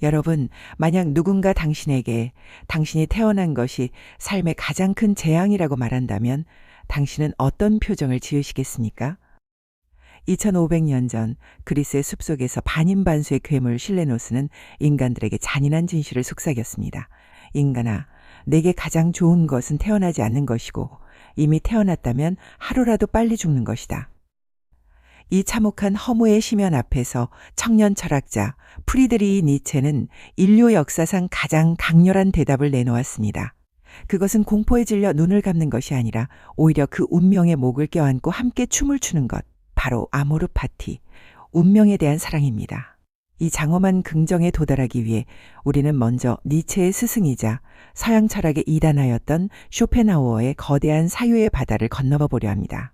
여러분, 만약 누군가 당신에게 당신이 태어난 것이 삶의 가장 큰 재앙이라고 말한다면 당신은 어떤 표정을 지으시겠습니까? 2500년 전 그리스의 숲속에서 반인반수의 괴물 실레노스는 인간들에게 잔인한 진실을 속삭였습니다. 인간아, 내게 가장 좋은 것은 태어나지 않는 것이고 이미 태어났다면 하루라도 빨리 죽는 것이다. 이 참혹한 허무의 심연 앞에서 청년 철학자 프리드리히 니체는 인류 역사상 가장 강렬한 대답을 내놓았습니다. 그것은 공포에 질려 눈을 감는 것이 아니라 오히려 그 운명의 목을 껴안고 함께 춤을 추는 것, 바로 아모르 파티, 운명에 대한 사랑입니다. 이 장엄한 긍정에 도달하기 위해 우리는 먼저 니체의 스승이자 서양 철학의 이단하였던 쇼펜하우어의 거대한 사유의 바다를 건너봐 보려 합니다.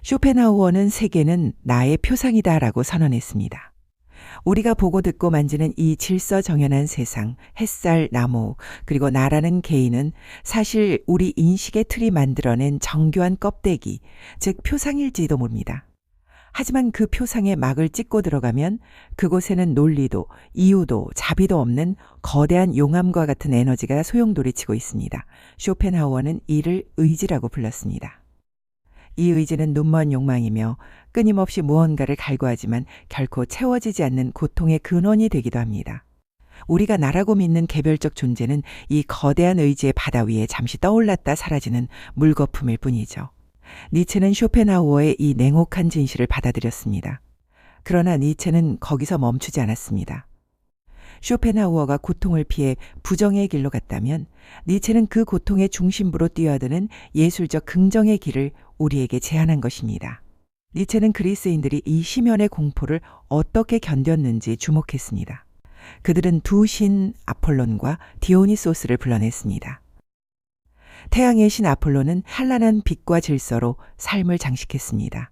쇼펜하우어는 세계는 나의 표상이다라고 선언했습니다. 우리가 보고 듣고 만지는 이 질서정연한 세상, 햇살, 나무, 그리고 나라는 개인은 사실 우리 인식의 틀이 만들어낸 정교한 껍데기, 즉 표상일지도 모릅니다. 하지만 그 표상에 막을 찍고 들어가면 그곳에는 논리도 이유도 자비도 없는 거대한 용암과 같은 에너지가 소용돌이치고 있습니다. 쇼펜하우어는 이를 의지라고 불렀습니다. 이 의지는 눈먼 욕망이며 끊임없이 무언가를 갈구하지만 결코 채워지지 않는 고통의 근원이 되기도 합니다. 우리가 나라고 믿는 개별적 존재는 이 거대한 의지의 바다 위에 잠시 떠올랐다 사라지는 물거품일 뿐이죠. 니체는 쇼펜하우어의 이 냉혹한 진실을 받아들였습니다. 그러나 니체는 거기서 멈추지 않았습니다. 쇼펜하우어가 고통을 피해 부정의 길로 갔다면 니체는 그 고통의 중심부로 뛰어드는 예술적 긍정의 길을 우리에게 제안한 것입니다. 니체는 그리스인들이 이 심연의 공포를 어떻게 견뎠는지 주목했습니다. 그들은 두 신 아폴론과 디오니소스를 불러냈습니다. 태양의 신 아폴로는 찬란한 빛과 질서로 삶을 장식했습니다.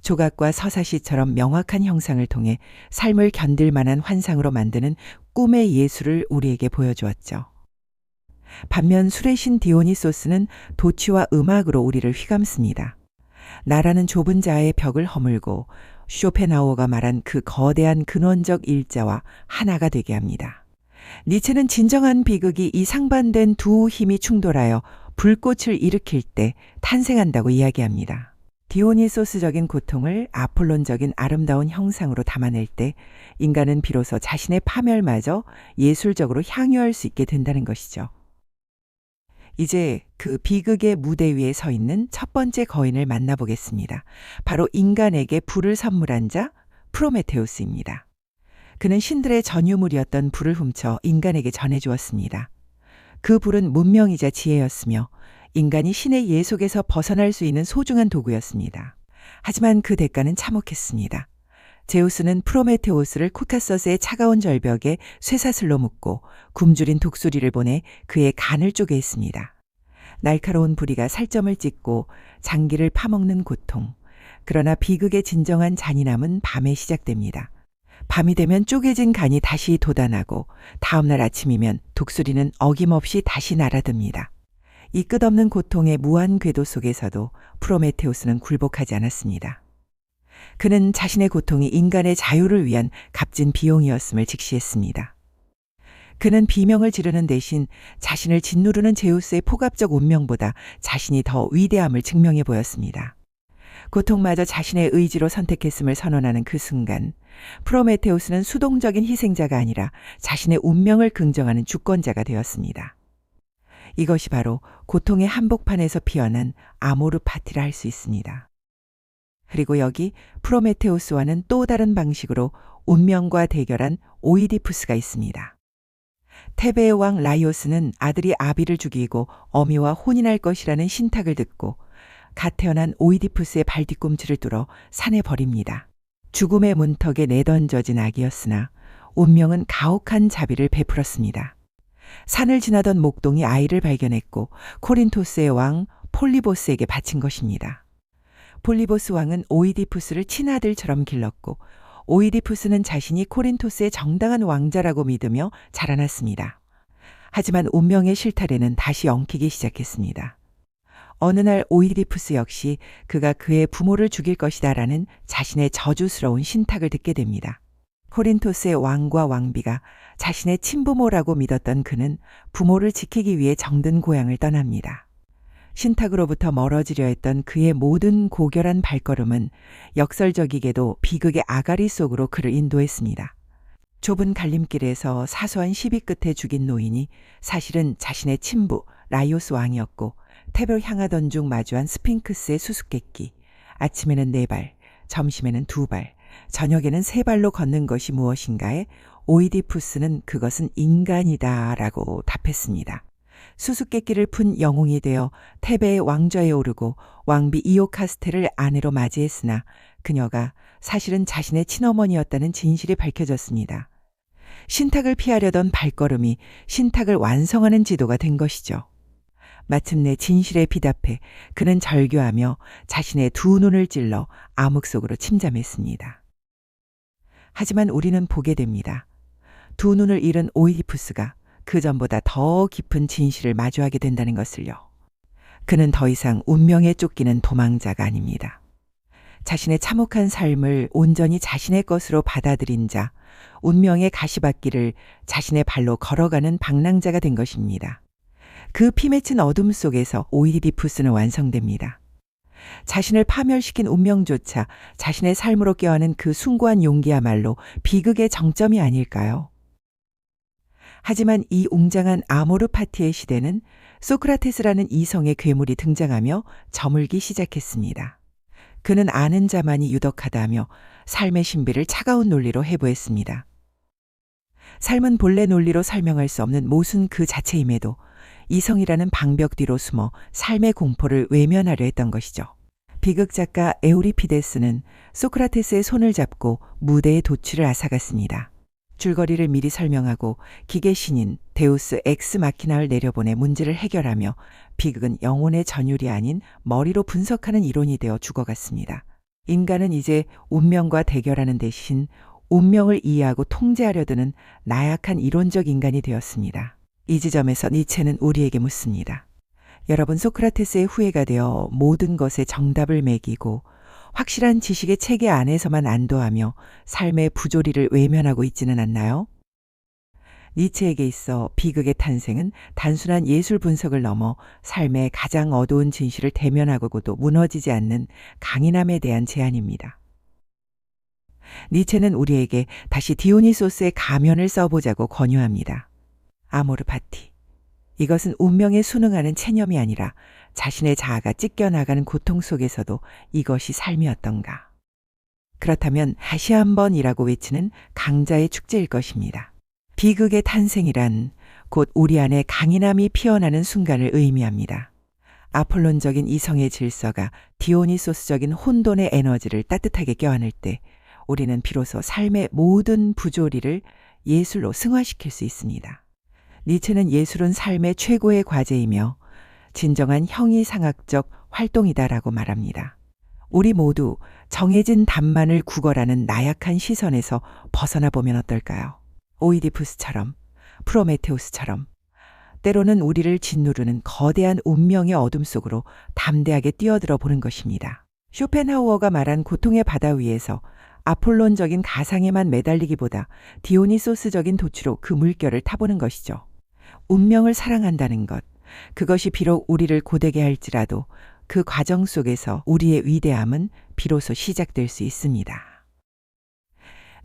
조각과 서사시처럼 명확한 형상을 통해 삶을 견딜 만한 환상으로 만드는 꿈의 예술을 우리에게 보여주었죠. 반면 술의 신 디오니소스는 도취와 음악으로 우리를 휘감습니다. 나라는 좁은 자아의 벽을 허물고 쇼펜하우어가 말한 그 거대한 근원적 일자와 하나가 되게 합니다. 니체는 진정한 비극이 이 상반된 두 힘이 충돌하여 불꽃을 일으킬 때 탄생한다고 이야기합니다. 디오니소스적인 고통을 아폴론적인 아름다운 형상으로 담아낼 때 인간은 비로소 자신의 파멸마저 예술적으로 향유할 수 있게 된다는 것이죠. 이제 그 비극의 무대 위에 서 있는 첫 번째 거인을 만나보겠습니다. 바로 인간에게 불을 선물한 자 프로메테우스입니다. 그는 신들의 전유물이었던 불을 훔쳐 인간에게 전해주었습니다. 그 불은 문명이자 지혜였으며 인간이 신의 예 속에서 벗어날 수 있는 소중한 도구였습니다. 하지만 그 대가는 참혹했습니다. 제우스는 프로메테우스를 코카서스의 차가운 절벽에 쇠사슬로 묶고 굶주린 독수리를 보내 그의 간을 쪼개 했습니다. 날카로운 부리가 살점을 찢고 장기를 파먹는 고통. 그러나 비극의 진정한 잔인함은 밤에 시작됩니다. 밤이 되면 쪼개진 간이 다시 돋아나고 다음날 아침이면 독수리는 어김없이 다시 날아듭니다. 이 끝없는 고통의 무한 궤도 속에서도 프로메테우스는 굴복하지 않았습니다. 그는 자신의 고통이 인간의 자유를 위한 값진 비용이었음을 직시했습니다. 그는 비명을 지르는 대신 자신을 짓누르는 제우스의 폭압적 운명보다 자신이 더 위대함을 증명해 보였습니다. 고통마저 자신의 의지로 선택했음을 선언하는 그 순간 프로메테우스는 수동적인 희생자가 아니라 자신의 운명을 긍정하는 주권자가 되었습니다. 이것이 바로 고통의 한복판에서 피어난 아모르 파티라 할 수 있습니다. 그리고 여기 프로메테우스와는 또 다른 방식으로 운명과 대결한 오이디푸스가 있습니다. 테베의 왕 라이오스는 아들이 아비를 죽이고 어미와 혼인할 것이라는 신탁을 듣고 갓 태어난 오이디푸스의 발뒤꿈치를 뚫어 산에 버립니다. 죽음의 문턱에 내던져진 아기였으나 운명은 가혹한 자비를 베풀었습니다. 산을 지나던 목동이 아이를 발견했고 코린토스의 왕 폴리보스에게 바친 것입니다. 폴리보스 왕은 오이디푸스를 친아들처럼 길렀고 오이디푸스는 자신이 코린토스의 정당한 왕자라고 믿으며 자라났습니다. 하지만 운명의 실타래는 다시 엉키기 시작했습니다. 어느 날 오이디푸스 역시 그가 그의 부모를 죽일 것이다라는 자신의 저주스러운 신탁을 듣게 됩니다. 코린토스의 왕과 왕비가 자신의 친부모라고 믿었던 그는 부모를 지키기 위해 정든 고향을 떠납니다. 신탁으로부터 멀어지려 했던 그의 모든 고결한 발걸음은 역설적이게도 비극의 아가리 속으로 그를 인도했습니다. 좁은 갈림길에서 사소한 시비 끝에 죽인 노인이 사실은 자신의 친부 라이오스 왕이었고, 탭을 향하던 중 마주한 스핑크스의 수수께끼, 아침에는 4발, 점심에는 2발, 저녁에는 3발로 걷는 것이 무엇인가에 오이디푸스는 그것은 인간이다 라고 답했습니다. 수수께끼를 푼 영웅이 되어 테베의 왕좌에 오르고 왕비 이오카스테를 아내로 맞이했으나 그녀가 사실은 자신의 친어머니였다는 진실이 밝혀졌습니다. 신탁을 피하려던 발걸음이 신탁을 완성하는 지도가 된 것이죠. 마침내 진실에 비답해 그는 절규하며 자신의 2 눈을 찔러 암흑 속으로 침잠했습니다. 하지만 우리는 보게 됩니다. 2 눈을 잃은 오이디푸스가 그 전보다 더 깊은 진실을 마주하게 된다는 것을요. 그는 더 이상 운명에 쫓기는 도망자가 아닙니다. 자신의 참혹한 삶을 온전히 자신의 것으로 받아들인 자, 운명의 가시밭길을 자신의 발로 걸어가는 방랑자가 된 것입니다. 그 피맺힌 어둠 속에서 오이디푸스는 완성됩니다. 자신을 파멸시킨 운명조차 자신의 삶으로 껴안은 그 숭고한 용기야말로 비극의 정점이 아닐까요? 하지만 이 웅장한 아모르 파티의 시대는 소크라테스라는 이성의 괴물이 등장하며 저물기 시작했습니다. 그는 아는 자만이 유덕하다며 삶의 신비를 차가운 논리로 해부했습니다. 삶은 본래 논리로 설명할 수 없는 모순 그 자체임에도 이성이라는 방벽 뒤로 숨어 삶의 공포를 외면하려 했던 것이죠. 비극작가 에우리피데스는 소크라테스의 손을 잡고 무대에 도취를 앗아갔습니다. 줄거리를 미리 설명하고 기계신인 데우스 엑스 마키나를 내려보내 문제를 해결하며 비극은 영혼의 전율이 아닌 머리로 분석하는 이론이 되어 죽어갔습니다. 인간은 이제 운명과 대결하는 대신 운명을 이해하고 통제하려 드는 나약한 이론적 인간이 되었습니다. 이 지점에서 니체는 우리에게 묻습니다. 여러분, 소크라테스의 후예가 되어 모든 것에 정답을 매기고 확실한 지식의 체계 안에서만 안도하며 삶의 부조리를 외면하고 있지는 않나요? 니체에게 있어 비극의 탄생은 단순한 예술 분석을 넘어 삶의 가장 어두운 진실을 대면하고도 무너지지 않는 강인함에 대한 제안입니다. 니체는 우리에게 다시 디오니소스의 가면을 써보자고 권유합니다. 아모르 파티. 이것은 운명에 순응하는 체념이 아니라 자신의 자아가 찢겨나가는 고통 속에서도 이것이 삶이었던가. 그렇다면 다시 한번이라고 외치는 강자의 축제일 것입니다. 비극의 탄생이란 곧 우리 안에 강인함이 피어나는 순간을 의미합니다. 아폴론적인 이성의 질서가 디오니소스적인 혼돈의 에너지를 따뜻하게 껴안을 때 우리는 비로소 삶의 모든 부조리를 예술로 승화시킬 수 있습니다. 니체는 예술은 삶의 최고의 과제이며 진정한 형이상학적 활동이다라고 말합니다. 우리 모두 정해진 답만을 구걸하는 나약한 시선에서 벗어나 보면 어떨까요? 오이디푸스처럼, 프로메테우스처럼, 때로는 우리를 짓누르는 거대한 운명의 어둠 속으로 담대하게 뛰어들어 보는 것입니다. 쇼펜하우어가 말한 고통의 바다 위에서 아폴론적인 가상에만 매달리기보다 디오니소스적인 도취로 그 물결을 타보는 것이죠. 운명을 사랑한다는 것, 그것이 비록 우리를 고되게 할지라도 그 과정 속에서 우리의 위대함은 비로소 시작될 수 있습니다.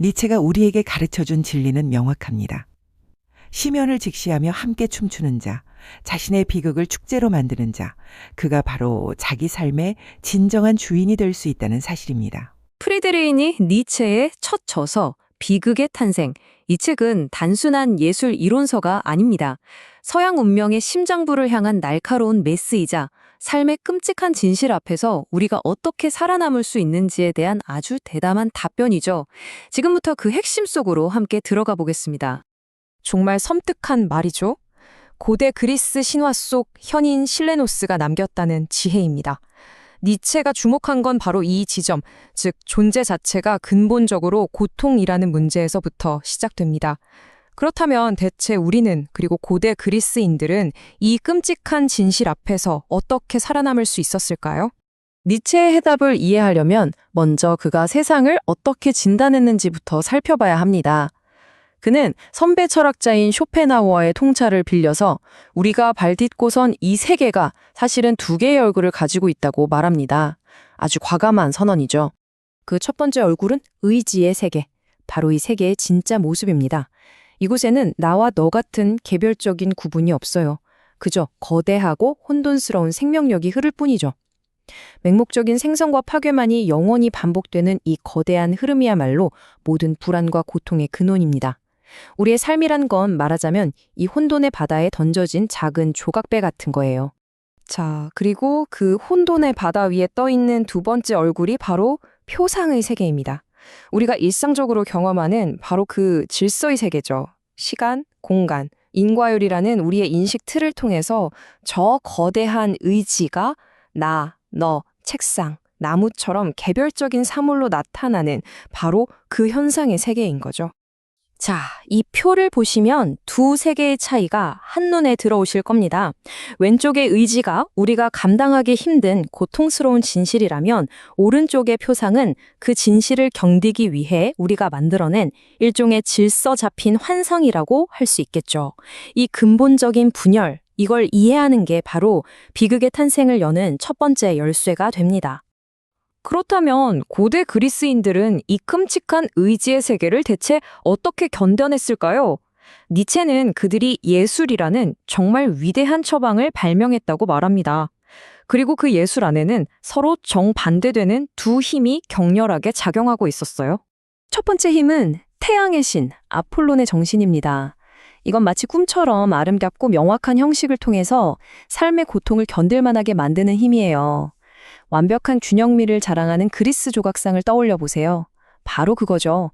니체가 우리에게 가르쳐준 진리는 명확합니다. 시면을 직시하며 함께 춤추는 자, 자신의 비극을 축제로 만드는 자, 그가 바로 자기 삶의 진정한 주인이 될 수 있다는 사실입니다. 프리드리히 니체의 첫 저서 비극의 탄생. 이 책은 단순한 예술 이론서가 아닙니다. 서양 운명의 심장부를 향한 날카로운 메스이자 삶의 끔찍한 진실 앞에서 우리가 어떻게 살아남을 수 있는지에 대한 아주 대담한 답변이죠. 지금부터 그 핵심 속으로 함께 들어가 보겠습니다. 정말 섬뜩한 말이죠. 고대 그리스 신화 속 현인 실레노스가 남겼다는 지혜입니다. 니체가 주목한 건 바로 이 지점, 즉 존재 자체가 근본적으로 고통이라는 문제에서부터 시작됩니다. 그렇다면 대체 우리는, 그리고 고대 그리스인들은 이 끔찍한 진실 앞에서 어떻게 살아남을 수 있었을까요? 니체의 해답을 이해하려면 먼저 그가 세상을 어떻게 진단했는지부터 살펴봐야 합니다. 그는 선배 철학자인 쇼펜하우어의 통찰을 빌려서 우리가 발딛고선 이 세계가 사실은 두 개의 얼굴을 가지고 있다고 말합니다. 아주 과감한 선언이죠. 그 첫 번째 얼굴은 의지의 세계. 바로 이 세계의 진짜 모습입니다. 이곳에는 나와 너 같은 개별적인 구분이 없어요. 그저 거대하고 혼돈스러운 생명력이 흐를 뿐이죠. 맹목적인 생성과 파괴만이 영원히 반복되는 이 거대한 흐름이야말로 모든 불안과 고통의 근원입니다. 우리의 삶이란 건 말하자면 이 혼돈의 바다에 던져진 작은 조각배 같은 거예요. 자, 그리고 그 혼돈의 바다 위에 떠있는 두 번째 얼굴이 바로 표상의 세계입니다. 우리가 일상적으로 경험하는 바로 그 질서의 세계죠. 시간, 공간, 인과율이라는 우리의 인식 틀을 통해서 저 거대한 의지가 나, 너, 책상, 나무처럼 개별적인 사물로 나타나는 바로 그 현상의 세계인 거죠. 자, 이 표를 보시면 두 세계의 차이가 한눈에 들어오실 겁니다. 왼쪽의 의지가 우리가 감당하기 힘든 고통스러운 진실이라면 오른쪽의 표상은 그 진실을 견디기 위해 우리가 만들어낸 일종의 질서 잡힌 환상이라고 할 수 있겠죠. 이 근본적인 분열, 이걸 이해하는 게 바로 비극의 탄생을 여는 첫 번째 열쇠가 됩니다. 그렇다면 고대 그리스인들은 이 끔찍한 의지의 세계를 대체 어떻게 견뎌냈을까요? 니체는 그들이 예술이라는 정말 위대한 처방을 발명했다고 말합니다. 그리고 그 예술 안에는 서로 정반대되는 두 힘이 격렬하게 작용하고 있었어요. 첫 번째 힘은 태양의 신, 아폴론의 정신입니다. 이건 마치 꿈처럼 아름답고 명확한 형식을 통해서 삶의 고통을 견딜 만하게 만드는 힘이에요. 완벽한 균형미를 자랑하는 그리스 조각상을 떠올려 보세요. 바로 그거죠.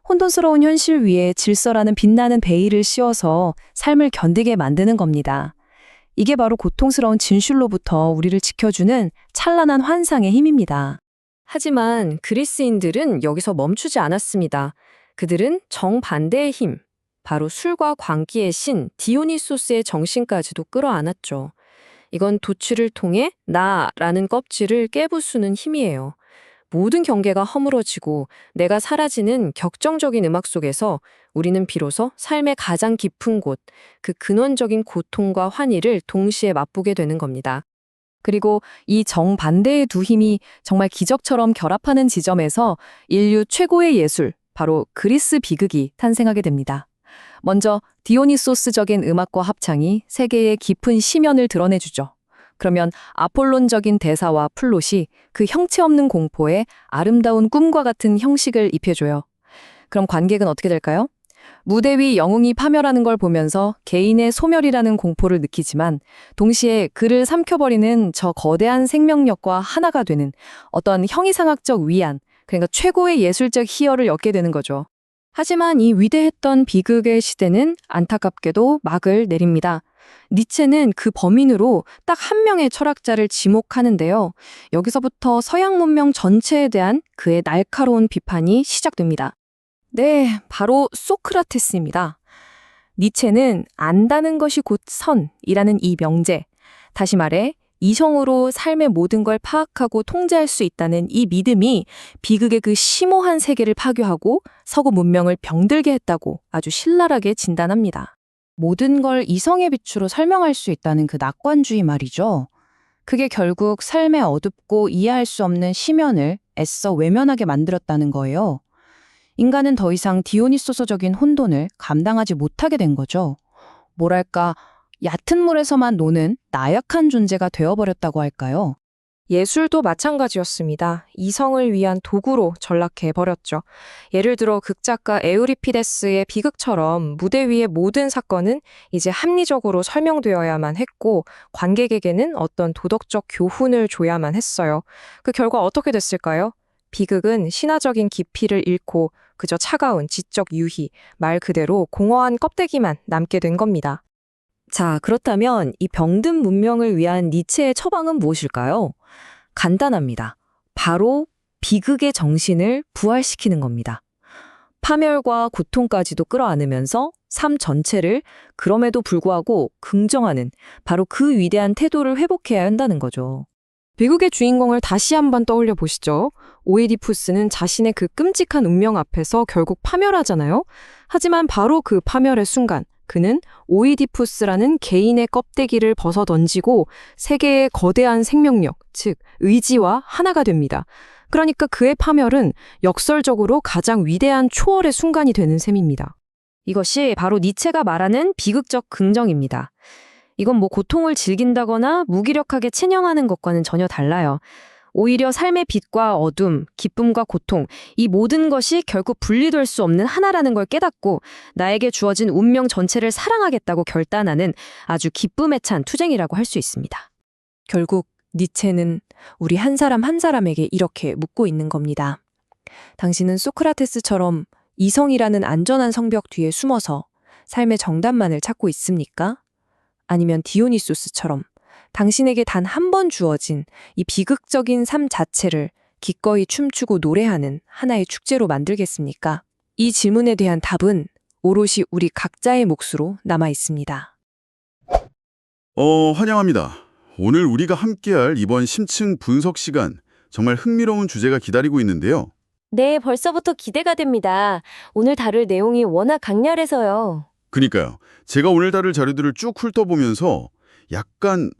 혼돈스러운 현실 위에 질서라는 빛나는 베일을 씌워서 삶을 견디게 만드는 겁니다. 이게 바로 고통스러운 진실로부터 우리를 지켜주는 찬란한 환상의 힘입니다. 하지만 그리스인들은 여기서 멈추지 않았습니다. 그들은 정반대의 힘, 바로 술과 광기의 신 디오니소스의 정신까지도 끌어안았죠. 이건 도취를 통해 나라는 껍질을 깨부수는 힘이에요. 모든 경계가 허물어지고 내가 사라지는 격정적인 음악 속에서 우리는 비로소 삶의 가장 깊은 곳, 그 근원적인 고통과 환희를 동시에 맛보게 되는 겁니다. 그리고 이 정반대의 두 힘이 정말 기적처럼 결합하는 지점에서 인류 최고의 예술, 바로 그리스 비극이 탄생하게 됩니다. 먼저 디오니소스적인 음악과 합창이 세계의 깊은 심연을 드러내주죠. 그러면 아폴론적인 대사와 플롯이 그 형체 없는 공포에 아름다운 꿈과 같은 형식을 입혀줘요. 그럼 관객은 어떻게 될까요? 무대 위 영웅이 파멸하는 걸 보면서 개인의 소멸이라는 공포를 느끼지만 동시에 그를 삼켜버리는 저 거대한 생명력과 하나가 되는 어떤 형이상학적 위안, 그러니까 최고의 예술적 희열을 얻게 되는 거죠. 하지만 이 위대했던 비극의 시대는 안타깝게도 막을 내립니다. 니체는 그 범인으로 딱 한 명의 철학자를 지목하는데요. 여기서부터 서양 문명 전체에 대한 그의 날카로운 비판이 시작됩니다. 네, 바로 소크라테스입니다. 니체는 안다는 것이 곧 선이라는 이 명제, 다시 말해 이성으로 삶의 모든 걸 파악하고 통제할 수 있다는 이 믿음이 비극의 그 심오한 세계를 파괴하고 서구 문명을 병들게 했다고 아주 신랄하게 진단합니다. 모든 걸 이성의 빛으로 설명할 수 있다는 그 낙관주의 말이죠. 그게 결국 삶의 어둡고 이해할 수 없는 심연을 애써 외면하게 만들었다는 거예요. 인간은 더 이상 디오니소서적인 혼돈을 감당하지 못하게 된 거죠. 뭐랄까, 얕은 물에서만 노는 나약한 존재가 되어버렸다고 할까요? 예술도 마찬가지였습니다. 이성을 위한 도구로 전락해버렸죠. 예를 들어 극작가 에우리피데스의 비극처럼 무대 위의 모든 사건은 이제 합리적으로 설명되어야만 했고 관객에게는 어떤 도덕적 교훈을 줘야만 했어요. 그 결과 어떻게 됐을까요? 비극은 신화적인 깊이를 잃고 그저 차가운 지적 유희, 말 그대로 공허한 껍데기만 남게 된 겁니다. 자, 그렇다면 이 병든 문명을 위한 니체의 처방은 무엇일까요? 간단합니다. 바로 비극의 정신을 부활시키는 겁니다. 파멸과 고통까지도 끌어안으면서 삶 전체를 그럼에도 불구하고 긍정하는 바로 그 위대한 태도를 회복해야 한다는 거죠. 비극의 주인공을 다시 한번 떠올려 보시죠. 오이디푸스는 자신의 그 끔찍한 운명 앞에서 결국 파멸하잖아요. 하지만 바로 그 파멸의 순간, 그는 오이디푸스라는 개인의 껍데기를 벗어 던지고 세계의 거대한 생명력, 즉 의지와 하나가 됩니다. 그러니까 그의 파멸은 역설적으로 가장 위대한 초월의 순간이 되는 셈입니다. 이것이 바로 니체가 말하는 비극적 긍정입니다. 이건 뭐 고통을 즐긴다거나 무기력하게 체념하는 것과는 전혀 달라요. 오히려 삶의 빛과 어둠, 기쁨과 고통, 이 모든 것이 결국 분리될 수 없는 하나라는 걸 깨닫고 나에게 주어진 운명 전체를 사랑하겠다고 결단하는 아주 기쁨에 찬 투쟁이라고 할 수 있습니다. 결국 니체는 우리 한 사람 한 사람에게 이렇게 묻고 있는 겁니다. 당신은 소크라테스처럼 이성이라는 안전한 성벽 뒤에 숨어서 삶의 정답만을 찾고 있습니까? 아니면 디오니소스처럼 당신에게 단 한 번 주어진 이 비극적인 삶 자체를 기꺼이 춤추고 노래하는 하나의 축제로 만들겠습니까? 이 질문에 대한 답은 오롯이 우리 각자의 몫으로 남아 있습니다. 환영합니다. 오늘 우리가 함께할 이번 심층 분석 시간, 정말 흥미로운 주제가 기다리고 있는데요. 네, 벌써부터 기대가 됩니다. 오늘 다룰 내용이 워낙 강렬해서요. 그니까요. 제가 오늘 다룰 자료들을 쭉 훑어보면서 약간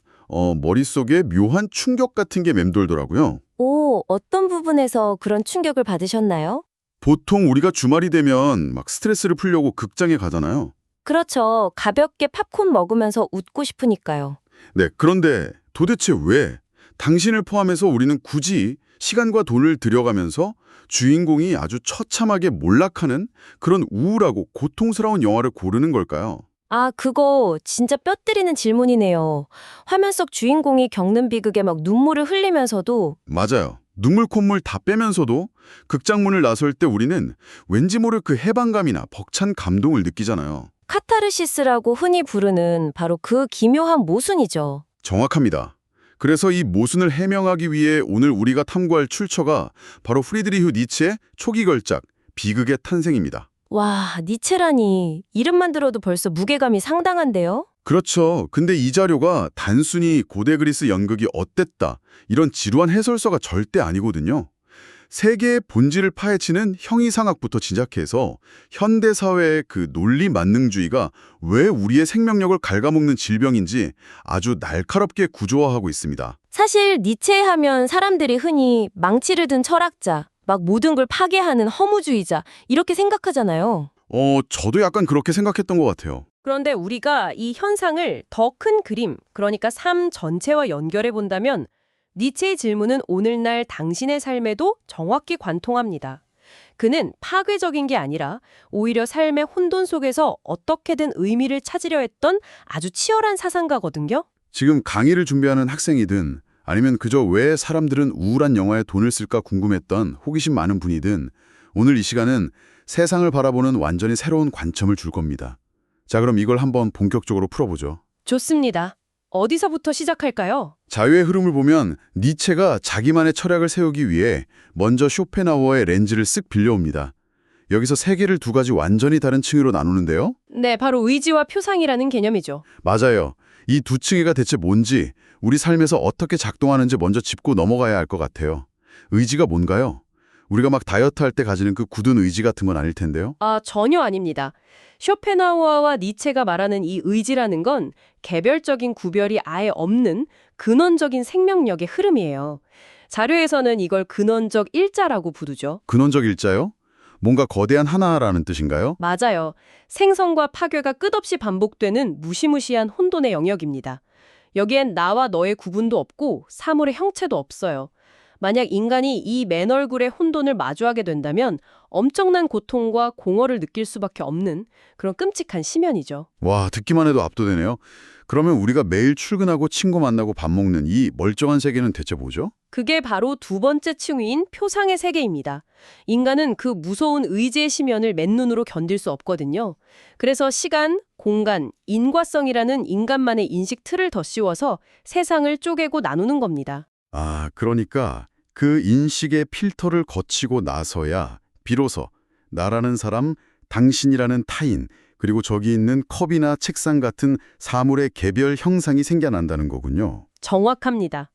머릿속에 묘한 충격 같은 게 맴돌더라고요. 오, 어떤 부분에서 그런 충격을 받으셨나요? 보통 우리가 주말이 되면 막 스트레스를 풀려고 극장에 가잖아요. 그렇죠. 가볍게 팝콘 먹으면서 웃고 싶으니까요. 네, 그런데 도대체 왜 당신을 포함해서 우리는 굳이 시간과 돈을 들여가면서 주인공이 아주 처참하게 몰락하는 그런 우울하고 고통스러운 영화를 고르는 걸까요? 아, 그거 진짜 뼈 때리는 질문이네요. 화면 속 주인공이 겪는 비극에 막 눈물을 흘리면서도 맞아요. 눈물 콧물 다 빼면서도 극장문을 나설 때 우리는 왠지 모를 그 해방감이나 벅찬 감동을 느끼잖아요. 카타르시스라고 흔히 부르는 바로 그 기묘한 모순이죠. 정확합니다. 그래서 이 모순을 해명하기 위해 오늘 우리가 탐구할 출처가 바로 프리드리히 니체의 초기 걸작, 비극의 탄생입니다. 와, 니체라니 이름만 들어도 벌써 무게감이 상당한데요? 그렇죠. 근데 이 자료가 단순히 고대 그리스 연극이 어땠다, 이런 지루한 해설서가 절대 아니거든요. 세계의 본질을 파헤치는 형이상학부터 시작해서 현대 사회의 그 논리 만능주의가 왜 우리의 생명력을 갉아먹는 질병인지 아주 날카롭게 구조화하고 있습니다. 사실 니체 하면 사람들이 흔히 망치를 든 철학자, 막 모든 걸 파괴하는 허무주의자 이렇게 생각하잖아요. 저도 약간 그렇게 생각했던 것 같아요. 그런데 우리가 이 현상을 더 큰 그림, 그러니까 삶 전체와 연결해 본다면 니체의 질문은 오늘날 당신의 삶에도 정확히 관통합니다. 그는 파괴적인 게 아니라 오히려 삶의 혼돈 속에서 어떻게든 의미를 찾으려 했던 아주 치열한 사상가거든요. 지금 강의를 준비하는 학생이든 아니면 그저 왜 사람들은 우울한 영화에 돈을 쓸까 궁금했던 호기심 많은 분이든 오늘 이 시간은 세상을 바라보는 완전히 새로운 관점을 줄 겁니다. 자, 그럼 이걸 한번 본격적으로 풀어보죠. 좋습니다. 어디서부터 시작할까요? 자유의 흐름을 보면 니체가 자기만의 철학을 세우기 위해 먼저 쇼펜하우어의 렌즈를 쓱 빌려옵니다. 여기서 세계를 두 가지 완전히 다른 층으로 나누는데요. 네, 바로 의지와 표상이라는 개념이죠. 맞아요. 이 두 층위가 대체 뭔지, 우리 삶에서 어떻게 작동하는지 먼저 짚고 넘어가야 할 것 같아요. 의지가 뭔가요? 우리가 막 다이어트 할 때 가지는 그 굳은 의지 같은 건 아닐 텐데요. 아, 전혀 아닙니다. 쇼펜하우어와 니체가 말하는 이 의지라는 건 개별적인 구별이 아예 없는 근원적인 생명력의 흐름이에요. 자료에서는 이걸 근원적 일자라고 부르죠. 근원적 일자요? 뭔가 거대한 하나라는 뜻인가요? 맞아요. 생성과 파괴가 끝없이 반복되는 무시무시한 혼돈의 영역입니다. 여기엔 나와 너의 구분도 없고 사물의 형체도 없어요. 만약 인간이 이 맨 얼굴의 혼돈을 마주하게 된다면 엄청난 고통과 공허를 느낄 수밖에 없는 그런 끔찍한 심연이죠. 와, 듣기만 해도 압도되네요. 그러면 우리가 매일 출근하고 친구 만나고 밥 먹는 이 멀쩡한 세계는 대체 뭐죠? 그게 바로 두 번째 층위인 표상의 세계입니다. 인간은 그 무서운 의지의 심연을 맨눈으로 견딜 수 없거든요. 그래서 시간, 공간, 인과성이라는 인간만의 인식 틀을 더 씌워서 세상을 쪼개고 나누는 겁니다. 아, 그러니까 그 인식의 필터를 거치고 나서야 비로소 나라는 사람, 당신이라는 타인, 그리고 저기 있는 컵이나 책상 같은 사물의 개별 형상이 생겨난다는 거군요. 정확합니다.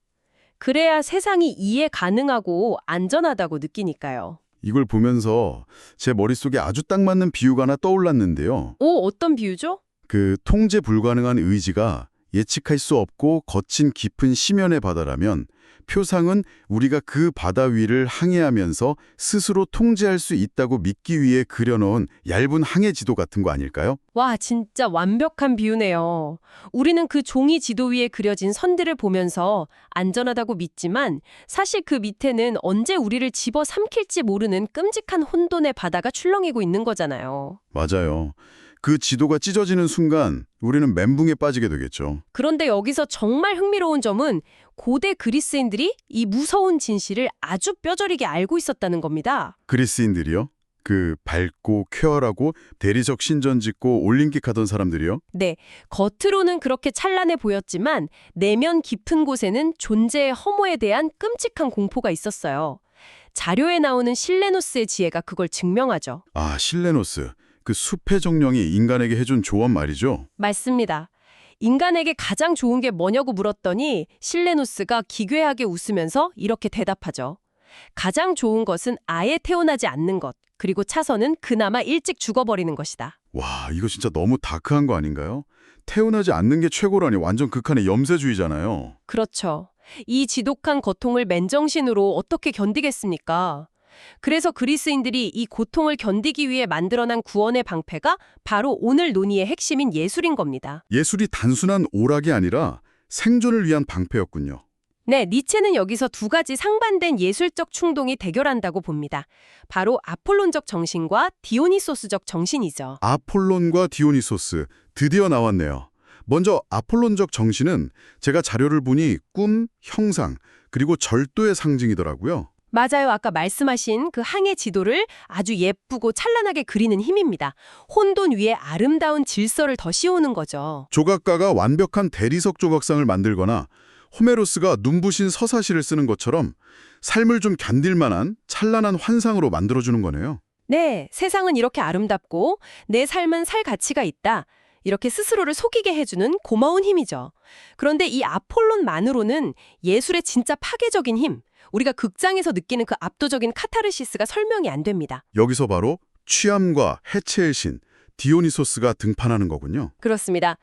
그래야 세상이 이해 가능하고 안전하다고 느끼니까요. 이걸 보면서 제 머릿속에 아주 딱 맞는 비유가 하나 떠올랐는데요. 오, 어떤 비유죠? 그 통제 불가능한 의지가 예측할 수 없고 거친 깊은 심연의 바다라면 표상은 우리가 그 바다 위를 항해하면서 스스로 통제할 수 있다고 믿기 위해 그려놓은 얇은 항해 지도 같은 거 아닐까요? 와, 진짜 완벽한 비유네요. 우리는 그 종이 지도 위에 그려진 선들을 보면서 안전하다고 믿지만 사실 그 밑에는 언제 우리를 집어삼킬지 모르는 끔찍한 혼돈의 바다가 출렁이고 있는 거잖아요. 맞아요. 그 지도가 찢어지는 순간 우리는 멘붕에 빠지게 되겠죠. 그런데 여기서 정말 흥미로운 점은 고대 그리스인들이 이 무서운 진실을 아주 뼈저리게 알고 있었다는 겁니다. 그리스인들이요? 그 밝고 쾌활하고 대리석 신전 짓고 올림픽 하던 사람들이요? 네, 겉으로는 그렇게 찬란해 보였지만 내면 깊은 곳에는 존재의 허무에 대한 끔찍한 공포가 있었어요. 자료에 나오는 실레노스의 지혜가 그걸 증명하죠. 아, 실레노스. 그 숲의 정령이 인간에게 해준 조언 말이죠? 맞습니다. 인간에게 가장 좋은 게 뭐냐고 물었더니 실레노스가 기괴하게 웃으면서 이렇게 대답하죠. 가장 좋은 것은 아예 태어나지 않는 것, 그리고 차선은 그나마 일찍 죽어버리는 것이다. 와, 이거 진짜 너무 다크한 거 아닌가요? 태어나지 않는 게 최고라니 완전 극한의 염세주의잖아요. 그렇죠. 이 지독한 고통을 맨정신으로 어떻게 견디겠습니까? 그래서 그리스인들이 이 고통을 견디기 위해 만들어낸 구원의 방패가 바로 오늘 논의의 핵심인 예술인 겁니다. 예술이 단순한 오락이 아니라 생존을 위한 방패였군요. 네, 니체는 여기서 두 가지 상반된 예술적 충동이 대결한다고 봅니다. 바로 아폴론적 정신과 디오니소스적 정신이죠. 아폴론과 디오니소스, 드디어 나왔네요. 먼저 아폴론적 정신은 제가 자료를 보니 꿈, 형상, 그리고 절도의 상징이더라고요. 맞아요. 아까 말씀하신 그 항해 지도를 아주 예쁘고 찬란하게 그리는 힘입니다. 혼돈 위에 아름다운 질서를 더 씌우는 거죠. 조각가가 완벽한 대리석 조각상을 만들거나 호메로스가 눈부신 서사시를 쓰는 것처럼 삶을 좀 견딜 만한 찬란한 환상으로 만들어주는 거네요. 네, 세상은 이렇게 아름답고 내 삶은 살 가치가 있다. 이렇게 스스로를 속이게 해주는 고마운 힘이죠. 그런데 이 아폴론만으로는 예술의 진짜 파괴적인 힘, 우리가 극장에서 느끼는 그 압도적인 카타르시스가 설명이 안 됩니다. 여기서 바로 취함과 해체의 신, 디오니소스가 등판하는 거군요. 그렇습니다.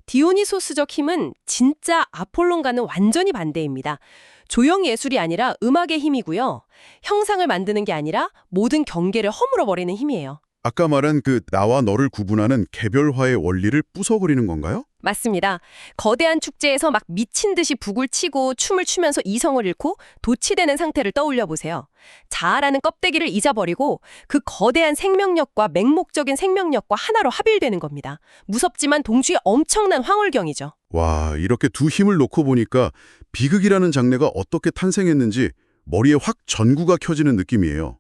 디오니소스적 힘은 진짜 아폴론과는 완전히 반대입니다. 조형 예술이 아니라 음악의 힘이고요. 형상을 만드는 게 아니라 모든 경계를 허물어버리는 힘이에요. 아까 말한 그 나와 너를 구분하는 개별화의 원리를 부숴버리는 건가요? 맞습니다. 거대한 축제에서 막 미친 듯이 북을 치고 춤을 추면서 이성을 잃고 도취되는 상태를 떠올려 보세요. 자아라는 껍데기를 잊어버리고 그 거대한 생명력과 맹목적인 생명력과 하나로 합일되는 겁니다. 무섭지만 동시에 엄청난 황홀경이죠. 와, 이렇게 두 힘을 놓고 보니까 비극이라는 장르가 어떻게 탄생했는지 머리에 확 전구가 켜지는 느낌이에요.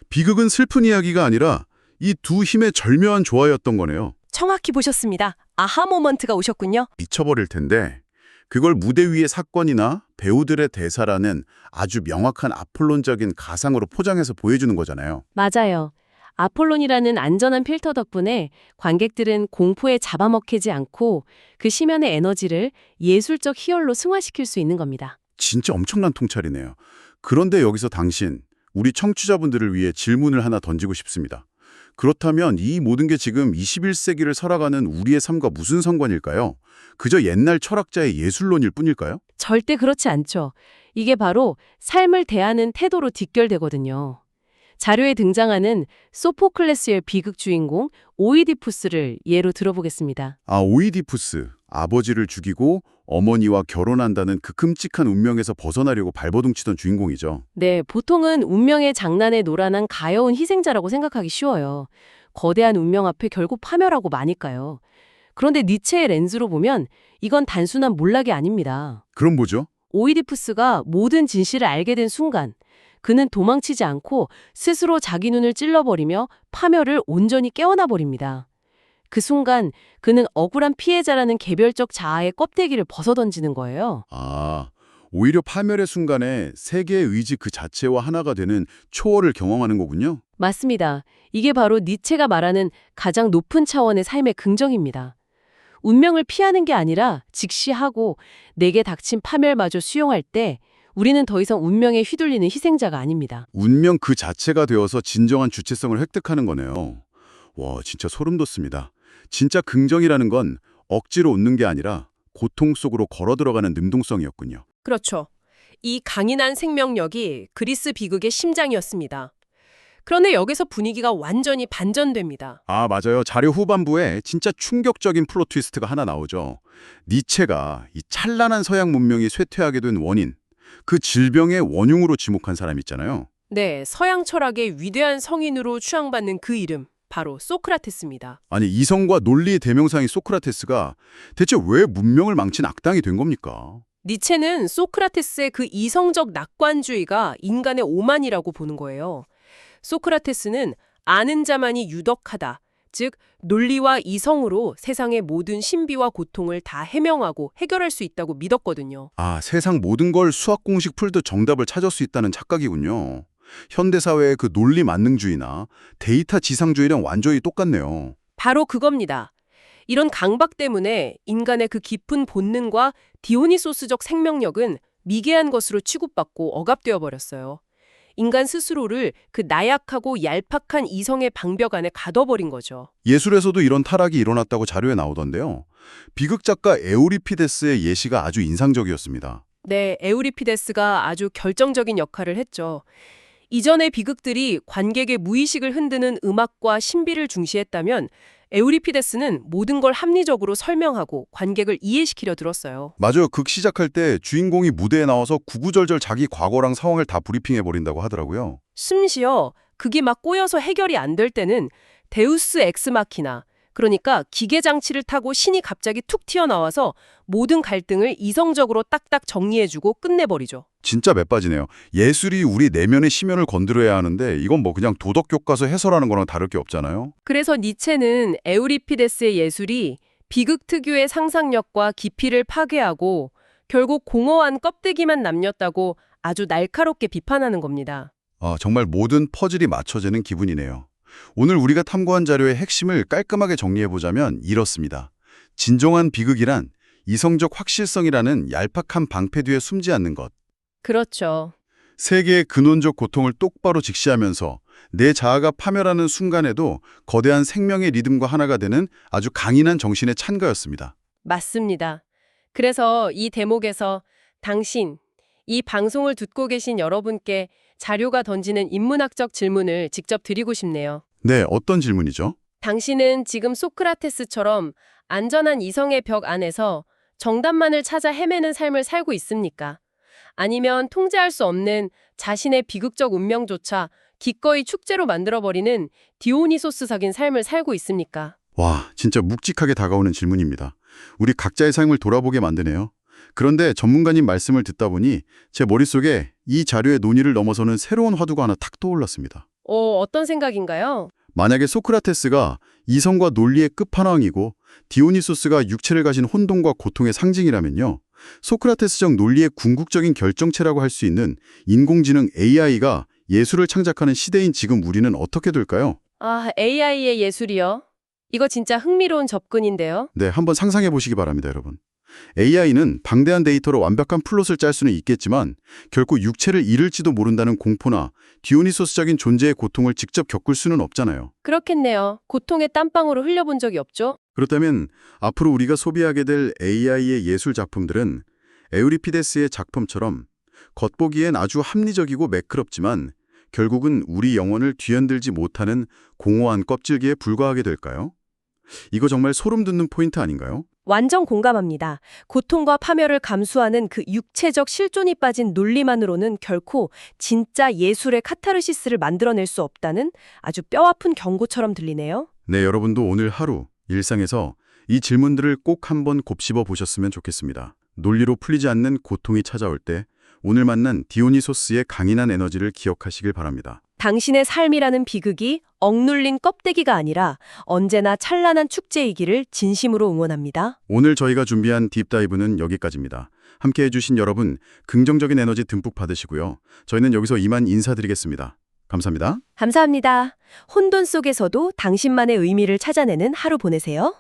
비극은 슬픈 이야기가 아니라 이 두 힘의 절묘한 조화였던 거네요. 정확히 보셨습니다. 아하 모먼트가 오셨군요. 미쳐버릴 텐데 그걸 무대 위의 사건이나 배우들의 대사라는 아주 명확한 아폴론적인 가상으로 포장해서 보여주는 거잖아요. 맞아요. 아폴론이라는 안전한 필터 덕분에 관객들은 공포에 잡아먹히지 않고 그 심연의 에너지를 예술적 희열로 승화시킬 수 있는 겁니다. 진짜 엄청난 통찰이네요. 그런데 여기서 당신, 우리 청취자분들을 위해 질문을 하나 던지고 싶습니다. 그렇다면 이 모든 게 지금 21세기를 살아가는 우리의 삶과 무슨 상관일까요? 그저 옛날 철학자의 예술론일 뿐일까요? 절대 그렇지 않죠. 이게 바로 삶을 대하는 태도로 뒷결되거든요. 자료에 등장하는 소포클레스의 비극 주인공 오이디푸스를 예로 들어보겠습니다. 아, 오이디푸스. 아버지를 죽이고 어머니와 결혼한다는 그 끔찍한 운명에서 벗어나려고 발버둥 치던 주인공이죠. 네, 보통은 운명의 장난에 노란한 가여운 희생자라고 생각하기 쉬워요. 거대한 운명 앞에 결국 파멸하고 마니까요. 그런데 니체의 렌즈로 보면 이건 단순한 몰락이 아닙니다. 그럼 뭐죠? 오이디푸스가 모든 진실을 알게 된 순간 그는 도망치지 않고 스스로 자기 눈을 찔러버리며 파멸을 온전히 깨어나 버립니다. 그 순간 그는 억울한 피해자라는 개별적 자아의 껍데기를 벗어던지는 거예요. 아, 오히려 파멸의 순간에 세계의 의지 그 자체와 하나가 되는 초월을 경험하는 거군요. 맞습니다. 이게 바로 니체가 말하는 가장 높은 차원의 삶의 긍정입니다. 운명을 피하는 게 아니라 직시하고 내게 닥친 파멸마저 수용할 때 우리는 더 이상 운명에 휘둘리는 희생자가 아닙니다. 운명 그 자체가 되어서 진정한 주체성을 획득하는 거네요. 와, 진짜 소름 돋습니다. 진짜 긍정이라는 건 억지로 웃는 게 아니라 고통 속으로 걸어 들어가는 능동성이었군요. 그렇죠. 이 강인한 생명력이 그리스 비극의 심장이었습니다. 그런데 여기서 분위기가 완전히 반전됩니다. 아, 맞아요. 자료 후반부에 진짜 충격적인 플롯 트위스트가 하나 나오죠. 니체가 이 찬란한 서양 문명이 쇠퇴하게 된 원인, 그 질병의 원흉으로 지목한 사람 있잖아요. 네, 서양 철학의 위대한 성인으로 추앙받는 그 이름, 바로 소크라테스입니다. 아니, 이성과 논리의 대명사인 소크라테스가 대체 왜 문명을 망친 악당이 된 겁니까? 니체는 소크라테스의 그 이성적 낙관주의가 인간의 오만이라고 보는 거예요. 소크라테스는 아는 자만이 유덕하다, 즉 논리와 이성으로 세상의 모든 신비와 고통을 다 해명하고 해결할 수 있다고 믿었거든요. 아, 세상 모든 걸 수학 공식 풀도 정답을 찾을 수 있다는 착각이군요. 현대사회의 그 논리 만능주의나 데이터 지상주의랑 완전히 똑같네요. 바로 그겁니다. 이런 강박 때문에 인간의 그 깊은 본능과 디오니소스적 생명력은 미개한 것으로 취급받고 억압되어 버렸어요. 인간 스스로를 그 나약하고 얄팍한 이성의 방벽 안에 가둬버린 거죠. 예술에서도 이런 타락이 일어났다고 자료에 나오던데요. 비극 작가 에우리피데스의 예시가 아주 인상적이었습니다. 네, 에우리피데스가 아주 결정적인 역할을 했죠. 이전의 비극들이 관객의 무의식을 흔드는 음악과 신비를 중시했다면 에우리피데스는 모든 걸 합리적으로 설명하고 관객을 이해시키려 들었어요. 맞아요. 극 시작할 때 주인공이 무대에 나와서 구구절절 자기 과거랑 상황을 다 브리핑해버린다고 하더라고요. 심지어 그게 막 꼬여서 해결이 안 될 때는 데우스 엑스마키나, 그러니까 기계장치를 타고 신이 갑자기 툭 튀어나와서 모든 갈등을 이성적으로 딱딱 정리해주고 끝내버리죠. 진짜 맷빠지네요. 예술이 우리 내면의 심연을 건드려야 하는데 이건 뭐 그냥 도덕 교과서 해설하는 거랑 다를 게 없잖아요. 그래서 니체는 에우리피데스의 예술이 비극 특유의 상상력과 깊이를 파괴하고 결국 공허한 껍데기만 남겼다고 아주 날카롭게 비판하는 겁니다. 아, 정말 모든 퍼즐이 맞춰지는 기분이네요. 오늘 우리가 탐구한 자료의 핵심을 깔끔하게 정리해보자면 이렇습니다. 진정한 비극이란 이성적 확실성이라는 얄팍한 방패 뒤에 숨지 않는 것. 그렇죠. 세계의 근원적 고통을 똑바로 직시하면서 내 자아가 파멸하는 순간에도 거대한 생명의 리듬과 하나가 되는 아주 강인한 정신의 찬가였습니다. 맞습니다. 그래서 이 대목에서 당신, 이 방송을 듣고 계신 여러분께 자료가 던지는 인문학적 질문을 직접 드리고 싶네요. 네, 어떤 질문이죠? 당신은 지금 소크라테스처럼 안전한 이성의 벽 안에서 정답만을 찾아 헤매는 삶을 살고 있습니까? 아니면 통제할 수 없는 자신의 비극적 운명조차 기꺼이 축제로 만들어버리는 디오니소스적인 삶을 살고 있습니까? 와, 진짜 묵직하게 다가오는 질문입니다. 우리 각자의 삶을 돌아보게 만드네요. 그런데 전문가님 말씀을 듣다 보니 제 머릿속에 이 자료의 논의를 넘어서는 새로운 화두가 하나 탁 떠올랐습니다. 어떤 생각인가요? 만약에 소크라테스가 이성과 논리의 끝판왕이고 디오니소스가 육체를 가진 혼돈과 고통의 상징이라면요. 소크라테스적 논리의 궁극적인 결정체라고 할 수 있는 인공지능 AI가 예술을 창작하는 시대인 지금 우리는 어떻게 될까요? AI의 예술이요? 이거 진짜 흥미로운 접근인데요. 네, 한번 상상해 보시기 바랍니다, 여러분. AI는 방대한 데이터로 완벽한 플롯을 짤 수는 있겠지만 결코 육체를 잃을지도 모른다는 공포나 디오니소스적인 존재의 고통을 직접 겪을 수는 없잖아요. 그렇겠네요. 고통의 땀방울을 흘려본 적이 없죠? 그렇다면 앞으로 우리가 소비하게 될 AI의 예술 작품들은 에우리피데스의 작품처럼 겉보기엔 아주 합리적이고 매끄럽지만 결국은 우리 영혼을 뒤흔들지 못하는 공허한 껍질기에 불과하게 될까요? 이거 정말 소름 돋는 포인트 아닌가요? 완전 공감합니다. 고통과 파멸을 감수하는 그 육체적 실존이 빠진 논리만으로는 결코 진짜 예술의 카타르시스를 만들어낼 수 없다는 아주 뼈아픈 경고처럼 들리네요. 네, 여러분도 오늘 하루 일상에서 이 질문들을 꼭 한번 곱씹어 보셨으면 좋겠습니다. 논리로 풀리지 않는 고통이 찾아올 때 오늘 만난 디오니소스의 강인한 에너지를 기억하시길 바랍니다. 당신의 삶이라는 비극이 억눌린 껍데기가 아니라 언제나 찬란한 축제이기를 진심으로 응원합니다. 오늘 저희가 준비한 딥다이브는 여기까지입니다. 함께해 주신 여러분 긍정적인 에너지 듬뿍 받으시고요. 저희는 여기서 이만 인사드리겠습니다. 감사합니다. 감사합니다. 혼돈 속에서도 당신만의 의미를 찾아내는 하루 보내세요.